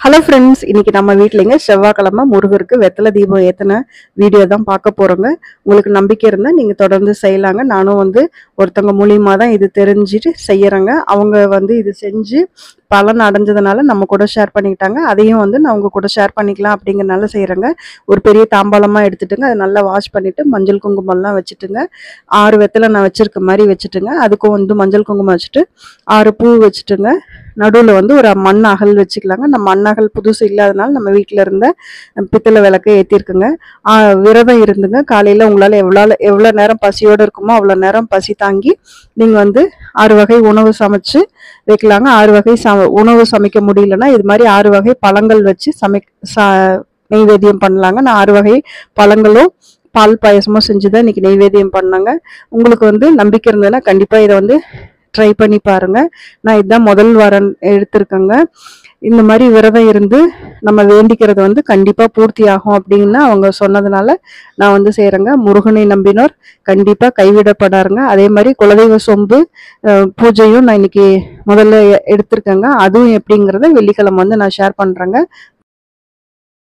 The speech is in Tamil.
ஹலோ ஃப்ரெண்ட்ஸ், இன்னைக்கு நம்ம வீட்லங்க செவ்வாய்க்கிழமை முருகருக்கு வெத்தலை தீபம் ஏற்றின வீடியோ தான் பார்க்க போகிறோங்க. உங்களுக்கு நம்பிக்கை இருந்தால் நீங்கள் தொடர்ந்து செய்யலாங்க. நானும் ஒருத்தவங்க மூலியமாக தான் இது தெரிஞ்சுட்டு செய்யறேங்க. அவங்க இது செஞ்சு பலன் அடைஞ்சதுனால நம்ம கூட ஷேர் பண்ணிக்கிட்டாங்க. அதையும் நான் உங்க கூட ஷேர் பண்ணிக்கலாம் அப்படிங்கிறனால செய்கிறேங்க. ஒரு பெரிய தாம்பாளமாக எடுத்துட்டுங்க, அதை நல்லா வாஷ் பண்ணிவிட்டு மஞ்சள் குங்குமம்லாம் வச்சுட்டுங்க, 6 வெத்தலை நான் வச்சுருக்க மாதிரி வச்சுட்டுங்க, அதுக்கும் மஞ்சள் குங்குமம் வச்சுட்டு 6 பூ வச்சுட்டுங்க, நடுவில் ஒரு மண் அகல் வச்சுக்கலாங்க. நம்ம மண் அகல் புதுசு இல்லாதனால நம்ம வீட்டில் இருந்த பித்தளை விளக்கு ஏற்றிருக்குங்க. விரதம் இருந்துங்க. காலையில் உங்களால் எவ்வளோ நேரம் பசியோடு இருக்குமோ அவ்வளோ நேரம் பசி தாங்கி நீங்கள் 6 வகை உணவு சமைச்சு வைக்கலாங்க. 6 வகை உணவு சமைக்க முடியலன்னா இது மாதிரி 6 வகை பழங்கள் வச்சு நெய்வேத்தியம் பண்ணலாங்க. நான் 6 வகை பழங்களும் பால் பாயசமும் செஞ்சுதான் இன்னைக்கு நெய்வேத்தியம் பண்ணாங்க. உங்களுக்கு நம்பிக்கை இருந்ததுன்னா கண்டிப்பாக இதை ட்ரை பண்ணி பாருங்க. நான் இதுதான் முதல் வாரம் எடுத்திருக்கேங்க. இந்த மாதிரி விரதம் இருந்து நம்ம வேண்டிக்கிறது கண்டிப்பா பூர்த்தி ஆகும் அப்படின்னு அவங்க சொன்னதுனால நான் செய்யறேங்க. முருகனை நம்பினோர் கண்டிப்பா கைவிடப்படாருங்க. அதே மாதிரி குலதெய்வ சொம்பு பூஜையும் நான் இன்னைக்கு முதல்ல எடுத்திருக்கேங்க. அதுவும் எப்படிங்கிறத வெள்ளிக்கிழமை நான் ஷேர் பண்றேங்க.